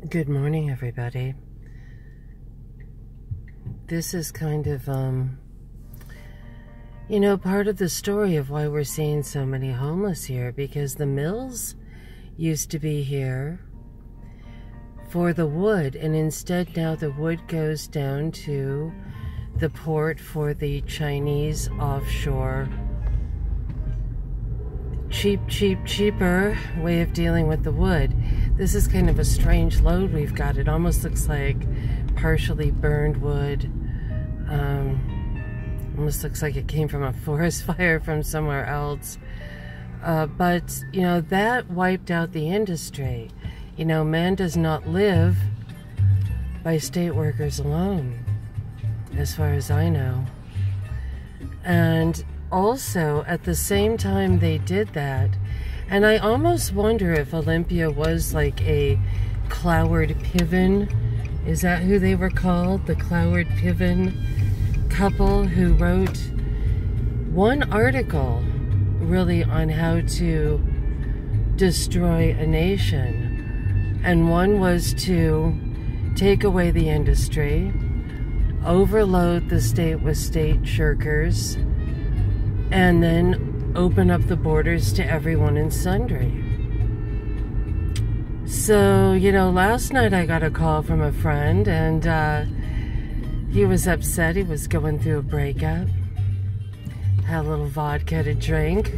Good morning, everybody. This is kind of, part of the story of why we're seeing so many homeless here, because the mills used to be here for the wood, and instead now the wood goes down to the port for the Chinese offshore cheaper way of dealing with the wood. This is kind of a strange load we've got. It almost looks like partially burned wood. Almost looks like it came from a forest fire from somewhere else. But, that wiped out the industry. Man does not live by state workers alone, as far as I know. And also, at the same time they did that, and I almost wonder if Olympia was like a Cloward Piven. Is that who they were called? The Cloward Piven couple who wrote one article really on how to destroy a nation. And one was to take away the industry, overload the state with state shirkers, and then open up the borders to everyone and sundry. So, last night I got a call from a friend, and he was upset. He was going through a breakup. Had a little vodka to drink.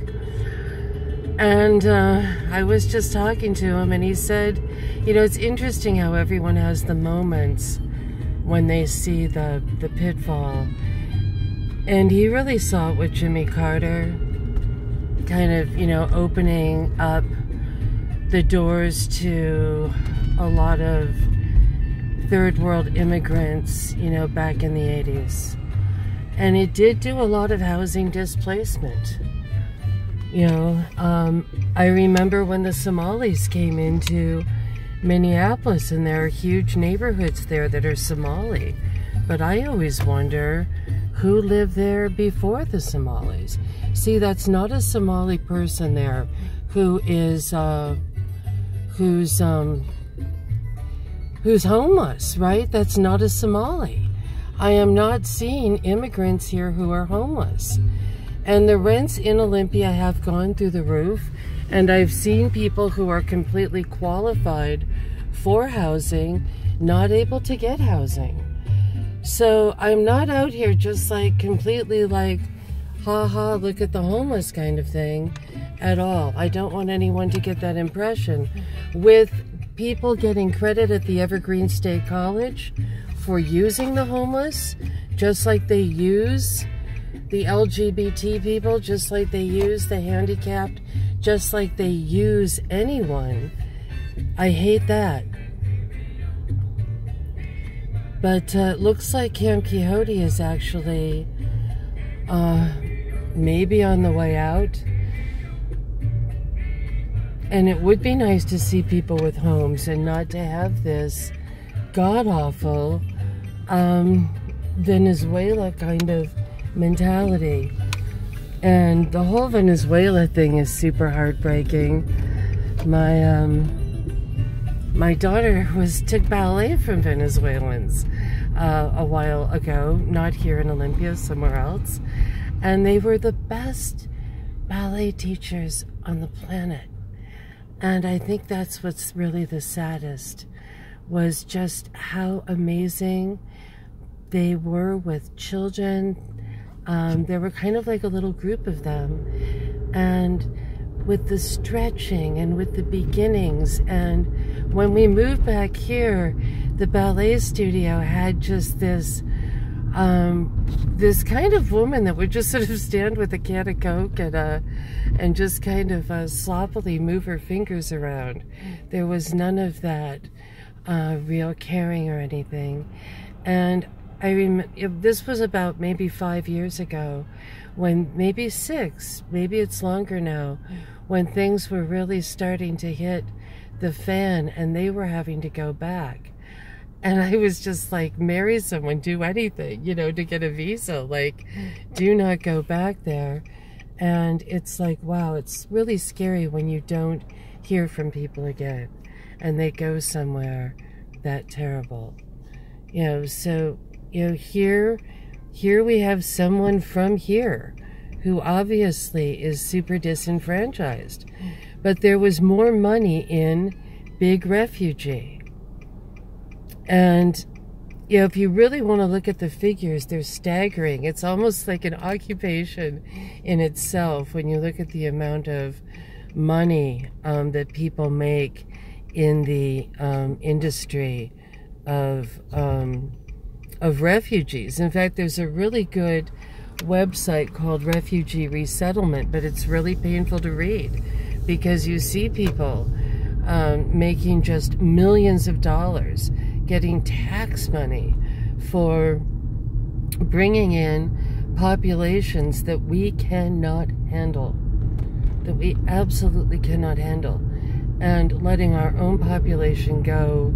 And I was just talking to him, and he said, it's interesting how everyone has the moments when they see the pitfall. And he really saw it with Jimmy Carter, kind of, opening up the doors to a lot of third world immigrants, back in the 80s. And it did do a lot of housing displacement. I remember when the Somalis came into Minneapolis, and there are huge neighborhoods there that are Somali. But I always wonder who lived there before the Somalis. See, that's not a Somali person there who's homeless, right? That's not a Somali. I am not seeing immigrants here who are homeless. And the rents in Olympia have gone through the roof, and I've seen people who are completely qualified for housing not able to get housing. So I'm not out here just like completely like, ha, look at the homeless kind of thing at all. I don't want anyone to get that impression. With people getting credit at the Evergreen State College for using the homeless, just like they use the LGBT people, just like they use the handicapped, just like they use anyone. I hate that. But it looks like Camp Quixote is actually maybe on the way out. And it would be nice to see people with homes and not to have this god-awful Venezuela kind of mentality. And the whole Venezuela thing is super heartbreaking. My daughter took ballet from Venezuelans a while ago, not here in Olympia, somewhere else. And they were the best ballet teachers on the planet. And I think that's what's really the saddest, was just how amazing they were with children. There were kind of like a little group of them. And with the stretching and with the beginnings. And when we moved back here, the ballet studio had just this this kind of woman that would just sort of stand with a can of Coke and just kind of sloppily move her fingers around. There was none of that real caring or anything. And I remember this was about maybe 5 years ago, when maybe 6, maybe it's longer now, when things were really starting to hit the fan and they were having to go back. And I was just like, marry someone, do anything, to get a visa. Like, do not go back there. And it's like, wow, it's really scary when you don't hear from people again and they go somewhere that terrible. You know, so, you know, here we have someone from here who obviously is super disenfranchised. But there was more money in big refugee. And, you know, if you really want to look at the figures, they're staggering. It's almost like an occupation in itself when you look at the amount of money that people make in the industry of refugees. In fact, there's a really good website called Refugee Resettlement, but it's really painful to read because you see people making just millions of dollars, getting tax money for bringing in populations that we cannot handle, that we absolutely cannot handle, and letting our own population go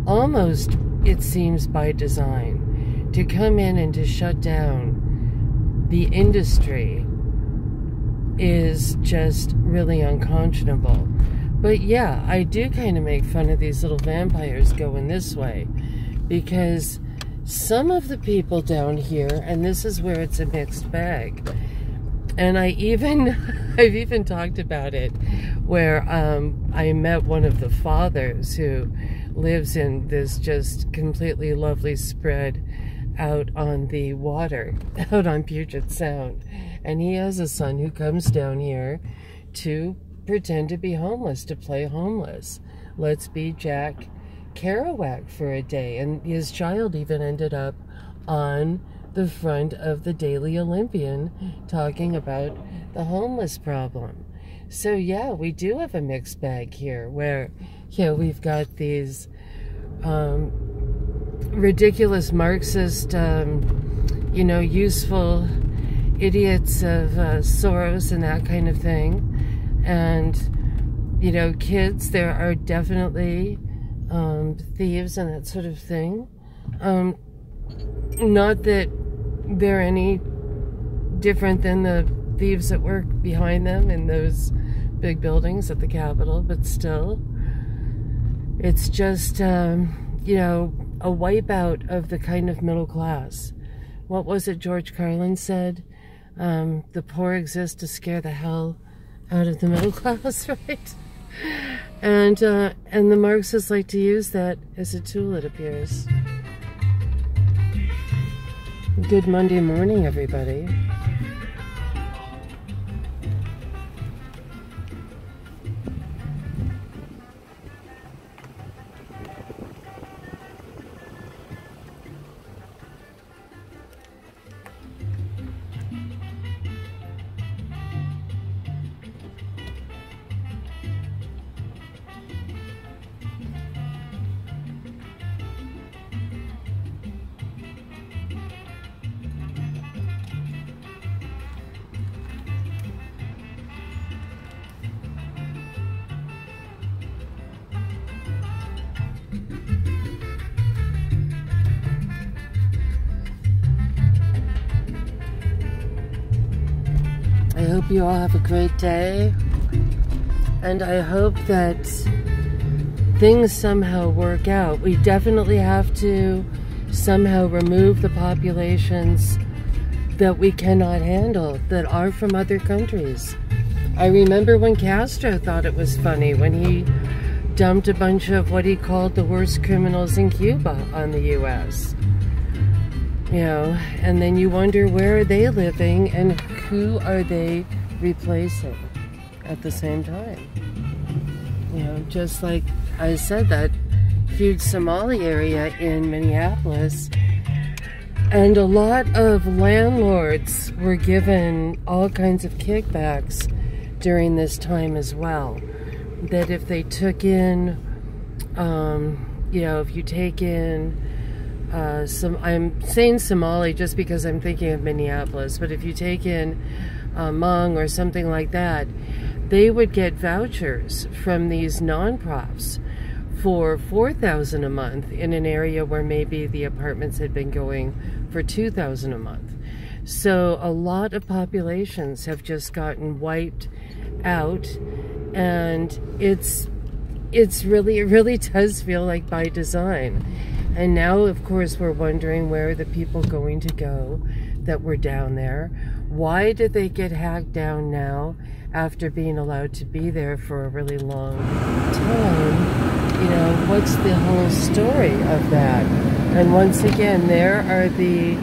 almost, it seems, by design, to come in and to shut down the industry is just really unconscionable. But yeah, I do kind of make fun of these little vampires going this way, because some of the people down here, and this is where it's a mixed bag, and I've even talked about it, where I met one of the fathers who lives in this just completely lovely spread out on the water, out on Puget Sound, and he has a son who comes down here to pretend to be homeless, to play homeless. Let's be Jack Kerouac for a day. And his child even ended up on the front of the Daily Olympian talking about the homeless problem. So yeah, we do have a mixed bag here where, you know, we've got these ridiculous Marxist, you know, useful idiots of Soros and that kind of thing. And, you know, kids, there are definitely thieves and that sort of thing. Not that they're any different than the thieves that work behind them in those big buildings at the Capitol, but still, it's just, you know, a wipeout of the kind of middle class. What was it George Carlin said? The poor exist to scare the hell out of the middle class, right? And the Marxists like to use that as a tool, it appears. Good Monday morning, everybody. I hope you all have a great day, and I hope that things somehow work out. We definitely have to somehow remove the populations that we cannot handle, that are from other countries. I remember when Castro thought it was funny when he dumped a bunch of what he called the worst criminals in Cuba on the U.S. You know, and then you wonder, where are they living and who are they replacing at the same time? You know, just like I said, that huge Somali area in Minneapolis, and a lot of landlords were given all kinds of kickbacks during this time as well. That if they took in, you know, if you take in I'm saying Somali just because I'm thinking of Minneapolis, but if you take in Hmong or something like that, they would get vouchers from these non-profs for $4,000 a month in an area where maybe the apartments had been going for $2,000 a month. So a lot of populations have just gotten wiped out, and it's it really does feel like by design. And now, of course, we're wondering where are the people going to go that were down there. Why did they get hacked down now after being allowed to be there for a really long time? You know, what's the whole story of that? And once again, there are the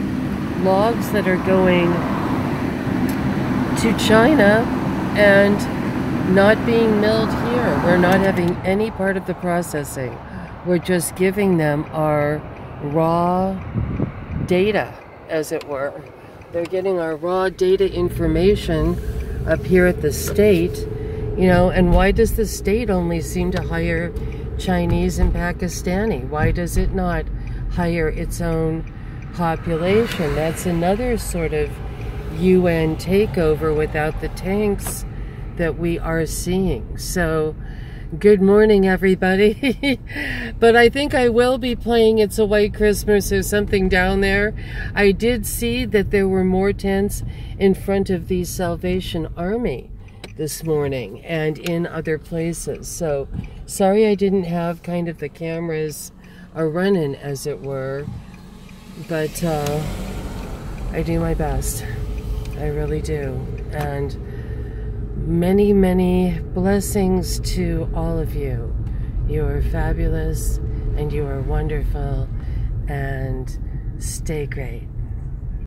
logs that are going to China and not being milled here. We're not having any part of the processing. We're just giving them our raw data, as it were. They're getting our raw data information up here at the state, you know, and why does the state only seem to hire Chinese and Pakistani? Why does it not hire its own population? That's another sort of UN takeover without the tanks that we are seeing. So, good morning, everybody. But I think I will be playing It's a White Christmas or something down there. I did see that there were more tents in front of the Salvation Army this morning and in other places. So, sorry I didn't have kind of the cameras running, as it were. But I do my best. I really do. And many, many blessings to all of you. You are fabulous and you are wonderful, and stay great.